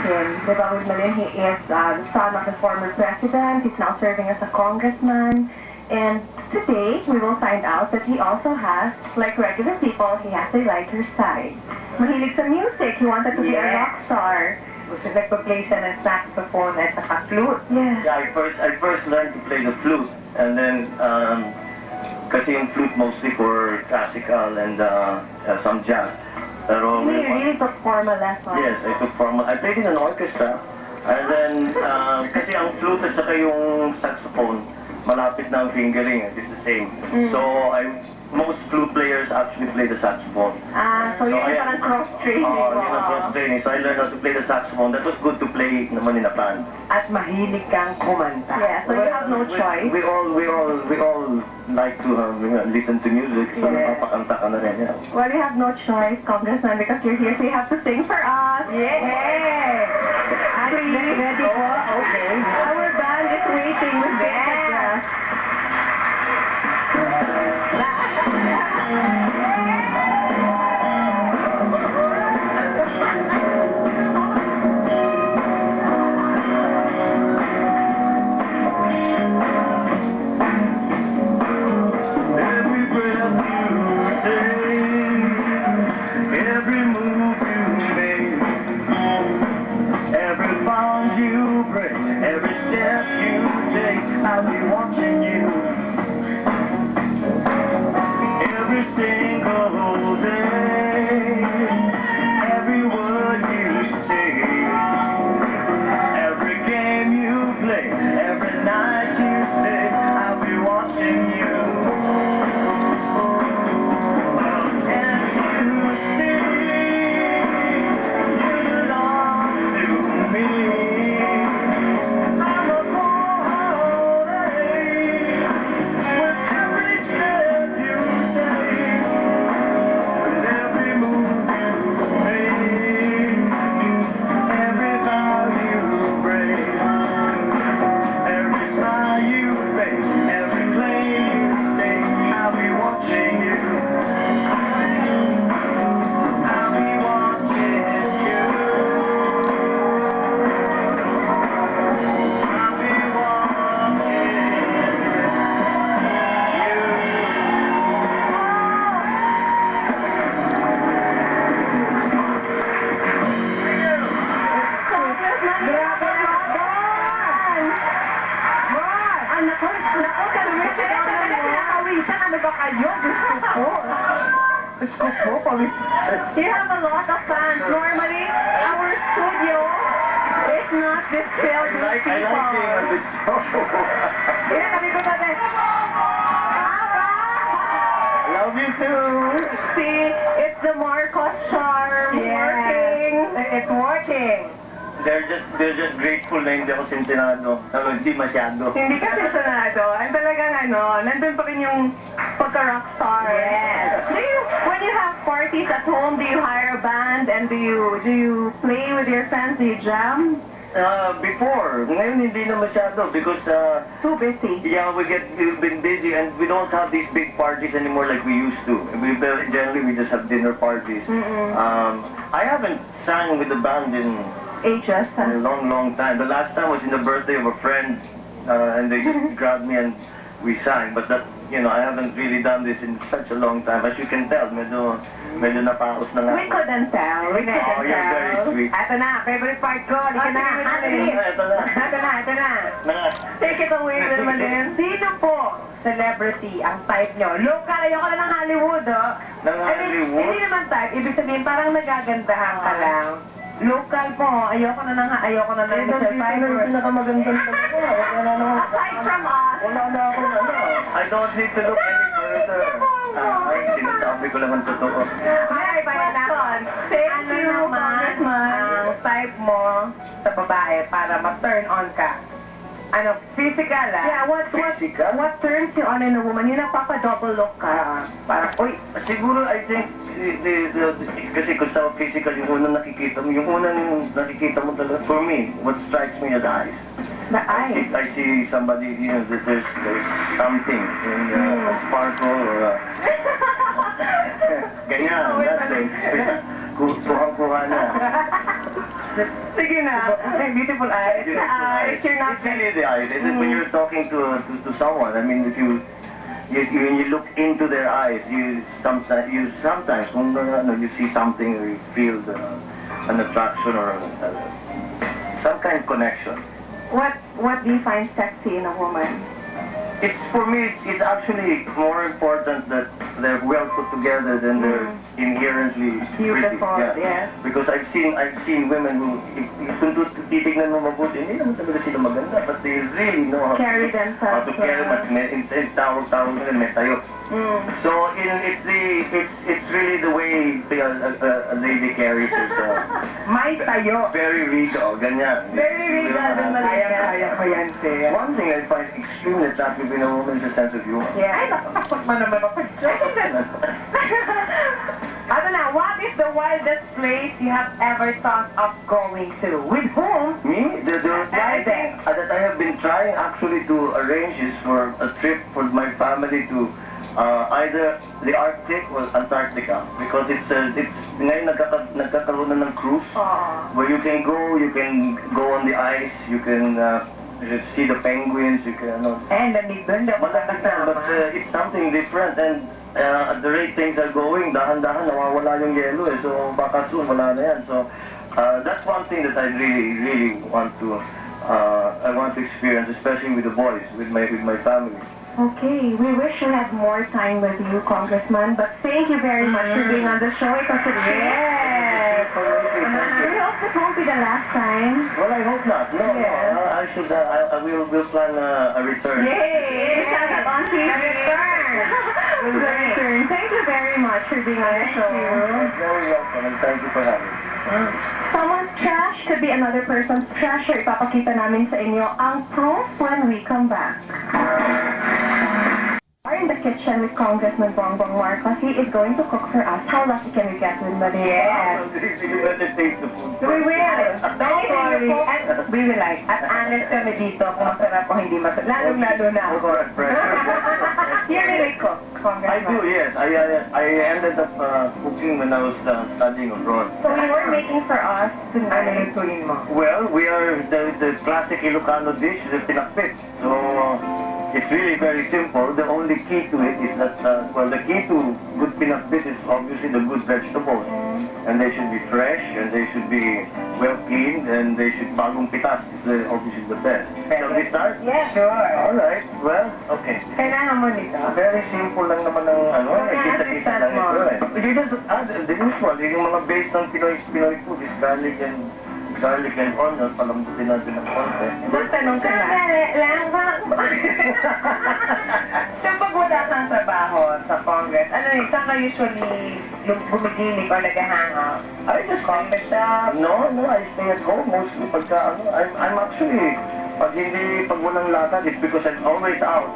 Diba, Wilma, he is the son of the former president. He's now serving as a congressman. And today, we will find out that he also has, like regular people, he has a lighter side. Mahilig sa music. He wanted to be a rock star. Gusto nagpa-play siya ng saxophone at saka flute. Yeah. Yeah, I first learned to play the flute, and then kasi yung flute mostly for classical and some jazz. Pero You really took formal lessons. yes, I took formal. I played in an orchestra, and then kasi ang flute at saka yung saxophone malapit na ang fingering, it's the same. So most flute players actually play the saxophone. So yun yung parang cross-training mo. Yun ang cross-training. So I learned how to play the saxophone. That was good to play naman in a band. At mahilig kang kumanta. Yeah, so you have no choice. We all like to listen to music. So napapakanta ka na rin. Yeah. Well, we have no choice, Congressman, because you're here, so you have to sing for us. Yeah! Please. Ready po? Okay. Our band is waiting with the address. Every breath you take, every move you make, every bond you break, every step you take, I'll be watching you. Every single day, every word you say, every game you play, every night you stay, I'll be watching you. And you see, you belong to me. I'm a boy with every step you take, with every move you make, every vow you break, every smile you make, every claim you make, I'll be watching you. I'll be watching you. I'll be Ano ba kayo? Gusto ko, pawis. You have a lot of fans. Normally, our studio is not this filled with I people. like being on this show. Yeah, kami ko natin. I love you too. See, it's the Marcos charm working. It's working. They're just grateful na hindi ako sintinado. Hindi masyado. Hindi ka sintonado. Ang talagang nandun pa rin yung pagka-rockstar. Yes. When you have parties at home, do you hire a band and do you play with your friends? Do you jam? Before, ngayon hindi na masyado because Too busy. yeah, we've been busy and we don't have these big parties anymore like we used to. Generally we just have dinner parties. I haven't sang with the band in Ages. a long time. The last time was in the birthday of a friend, and they just grabbed me and we sang. But that, I haven't really done this in such a long time. As you can tell, medyo napaos na nga. We couldn't tell. Oh, you're very sweet. Ito na, favorite part ko. Di ka na. Ito na. Ito na. Take it away, Wilma. Sino po celebrity ang type nyo? Local, ayoko na ng Hollywood, oh. Ng I mean, Hollywood? hindi naman type. Ibig sabihin, parang nagagandahan ka lang. Local po, ayoko na ng Michelle Pfeiffer. Pinakamagandang talaga. Aside from us. Wala na ako I don't need to look any further. Ay, sinasabi ko lang ang totoo. Ay, question. Thank you, Congressman. Ang type mo sa babae para ma-turn on ka? Ano, physical, ah? Yeah, Physical? what turns you on in a woman? Yung napapa-double look ka. Parang, uy, Siguro, I think, kasi kung sa physical, yung unang nakikita mo talaga, for me, what strikes me are the eyes. The eyes. I see somebody, that there's something, a sparkle or a... Ganyan, that's it. Kuhang-kuha na. Sige na. Beautiful eyes. Beautiful eyes, you're not- It's really the eyes. It's when you're talking to someone. I mean, if you when you look into their eyes, you sometimes kung you see something or you feel an attraction or some kind of connection. What do you find sexy in a woman? For me, it's actually more important that they're well put together than they're inherently Beautiful, pretty. yes. Because I've seen women who, kung titignan mo mabuti, hindi naman talaga sila maganda, but they really know how Carry how themselves. to carry intense tawag nila, may tayo. So it's really the way a lady carries herself. May tayo. Very regal, ganyan. Very regal din Kaya ko yan, Tia. One thing I find extremely attractive in a woman is a sense of humor. Yeah. Ay, nakakapag man naman ako. Ano na, what is the wildest place you have ever thought of going to? With whom? Me? The I think that I have been trying actually to arrange is for a trip for my family to either the Arctic or Antarctica, because it's ngayon nagkakaroon na ng cruise where you can go on the ice, you can see the penguins, you can lamig doon, but it's something different, and at the rate things are going, dahan-dahan nawawala yung yelo so baka soon wala na yan. So that's one thing that I really want to experience, especially with the boys, with my family. Okay, we wish we had more time with you, Congressman, but thank you very much for being on the show. It was a Yes! We hope this won't be the last time. Well, I hope not. No, Yes. I should. We'll plan a return. Yay! Shout out on TV. The return. Thank you very much for being on the show. You're very welcome, and thank you for having me. Someone's trash could be another person's treasure. Ipapakita namin sa inyo ang proof when we come back. We're in the kitchen with Congressman Bongbong Marcos. He is going to cook for us. How lucky can we get with Maria? Yes! You better taste the food. We will! Don't worry. And we will like. At honest kami dito kung masarap o hindi masarap. Lalong-lalo na ako. You really cook, Congressman? I do, yes. I ended up cooking when I was studying abroad. So you were making for us Ano tonight. lutuin mo? Well, we are the classic Ilocano dish, the pinakpit. So it's really very simple. The only key to it is that, the key to good pinakpit is obviously the good vegetables. And they should be fresh, and they should be well cleaned, and they should bagong pitas is obviously the best. Shall we start? Yeah, sure. Alright, well, okay. Kailangan mo nito? Very simple lang naman ng Okay, kisa-kisa start lang mo. ito You just add the usual, yung mga based on Pinoy food is garlic and onion, palambutin natin ng konti. So, tanong ka lang ba? So, pag wala kang trabaho sa Congress, saan ka usually bumigilig or nag-hangout? I just Coffee shop? No, I stay at home mostly pagka I'm actually, pag walang lakad, it's because I'm always out.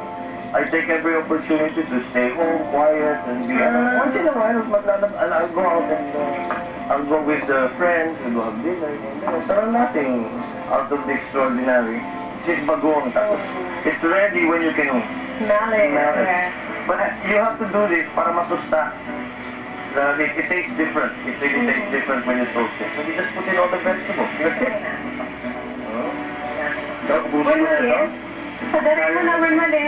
I take every opportunity to stay home, quiet, and be once in a while, I'll go out and I'll go with friends, we'll go have dinner, pero nothing out of the extraordinary. It's bagoong, tapos it's ready when you can Smell it. it. But you have to do this para matusta. It tastes different. It really tastes different when you toast it. So you just put in all the vegetables. That's it. So, busin mo na ito. Sa dali mo naman mali.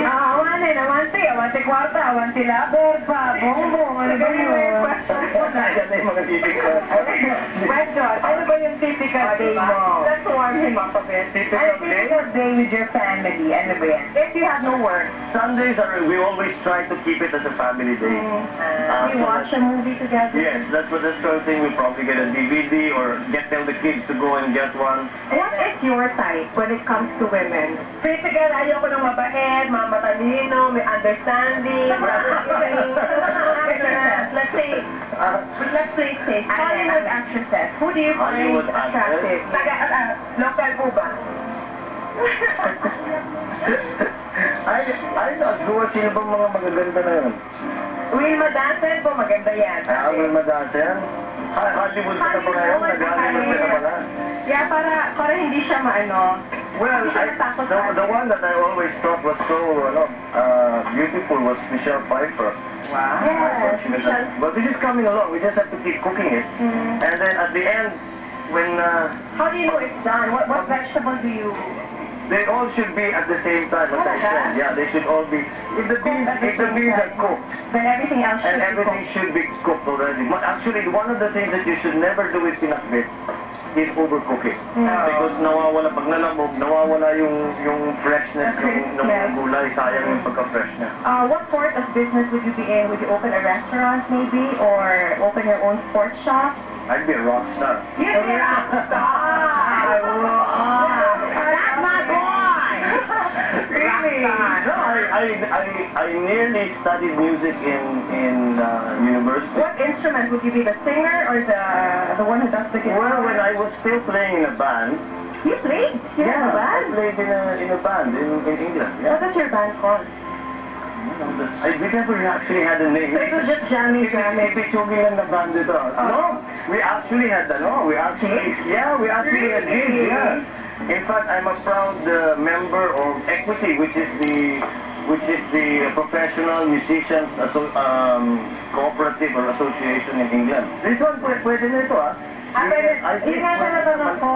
Awante kwarta, awante labor pa, bongbong, ano ba yun? Yan na yung mga bibig ko. Question, ano ba yung typical day mo? Let's warm him up a bit. Typical day? Typical day with your family, ano ba yan? If you have no work, Sundays we always try to keep it as a family day. we watch a movie together. Yes, that's the sort of thing. We probably get a DVD or tell the kids to go and get one. What is your type when it comes to women? Physical, ayoko ng mabait, matalino, may understanding, Let's say Hollywood actresses. Who do you find Hollywood attractive? Local po ba? I not sure sino bang mga magaganda na yun. Wilma Dancel po, maganda yan. Wilma Dancel? Hollywood na ba ngayon? Nag-Hollywood na pala? Yeah, para hindi siya maano. Well, the one that I always thought was so beautiful was Michelle Pfeiffer. Wow. Yes, But this is coming along. We just have to keep cooking it. And then at the end, when How do you know it's done? What vegetable do you... they all should be at the same time, as I said. Yeah, they should all be. If the beans are cooked, Then everything else should and be everything cooked. should be cooked already. But actually, one of the things that you should never do with pinakbit is overcooking. Because pag nalamog, nawawala yung freshness ng gulay, sayang yung pagka-fresh niya. What sort of business would you be in? Would you open a restaurant maybe? Or open your own sports shop? I'd be a rock star. You'd be a rock star! That's my boy! Really? No, I nearly studied music in university. What instrument would you be? The singer or the one who does the guitar? Well, when I was still playing in a band, You played? You're in a I band? played in a band in England. What was your band called? We never actually had a name. So it was just jamming. Pichugi lang na band ito. No, we actually had we actually had gigs, yeah. In fact, I'm a proud member of Equity, which is the professional musicians cooperative or association in England. This one pwede na ito, ah. Yung nga na ako,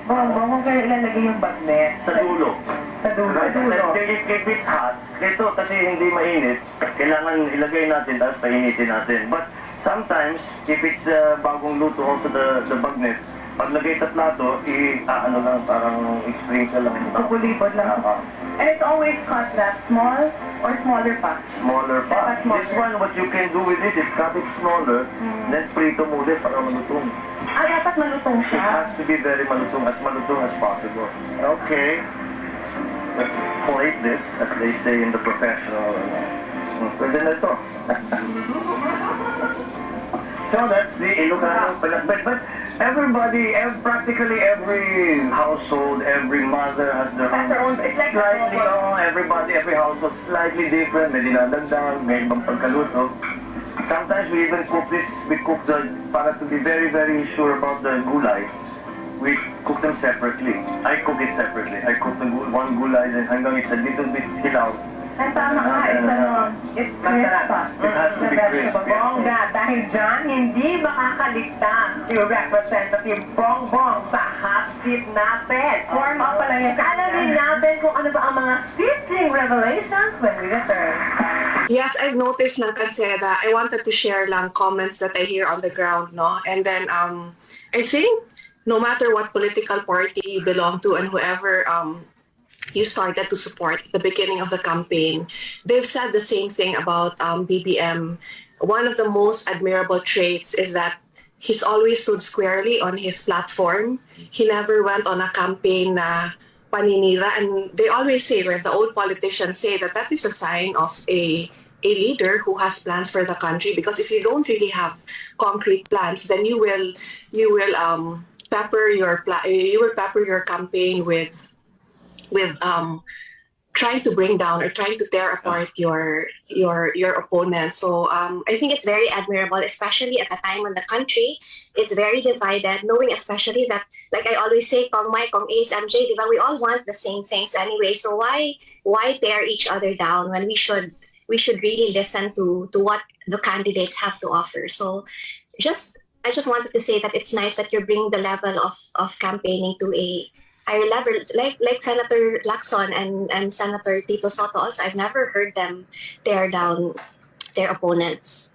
kung kaya ilalagay yung bagnet. Sa dulo. Sa dulo. If it's hot, ito kasi hindi mainit, kailangan ilagay natin tapos painitin natin. But sometimes, if it's bagong luto, also the bagnet, pag lagay sa plato, parang i-sprinkle lang. Kukulipod lang. And it's always cut that small or smaller pa? Smaller pa. Smaller. This one, what you can do with this is cut it smaller, then prito mo ulit para malutong. Dapat malutong It siya. has to be very malutong as possible. Okay. Let's plate this, as they say in the professional. Pwede na ito. So that's the Ilocano pinakbit. But practically every household, every mother has their own. It's like Slightly, every household slightly different. May dinadagdag, may ibang pagkaluto. Sometimes we even cook para to be very, very sure about the gulay. We cook them separately. I cook it separately. I cook one gulay and hanggang it's a little bit hilaw. Ay, tama nga. It's crisp pa. It has to be crisp. Bongga, dahil dyan, hindi makakaligtas si Representative Bongbong sa hot seat natin. Warm up pala yan. Alamin natin kung ano ba ang mga sizzling revelations when we return. Yes, I've noticed lang kasi that I wanted to share lang comments that I hear on the ground, no? And then I think no matter what political party you belong to and whoever you started to support at the beginning of the campaign, they've said the same thing about BBM. One of the most admirable traits is that he's always stood squarely on his platform. He never went on a campaign na paninira, and they always say, when the old politicians say that is a sign of a leader who has plans for the country, because if you don't really have concrete plans, then you will pepper your campaign with trying to bring down or trying to tear apart your opponent. So I think it's very admirable, especially at a time when the country is very divided, knowing especially that, like I always say, Kong Mike, Kong Ace, MJ, diba, we all want the same things anyway. So why tear each other down when we should really listen to what the candidates have to offer? So I just wanted to say that it's nice that you're bringing the level of campaigning to a higher level, like Senator Lacson and Senator Tito Soto. I've never heard them tear down their opponents.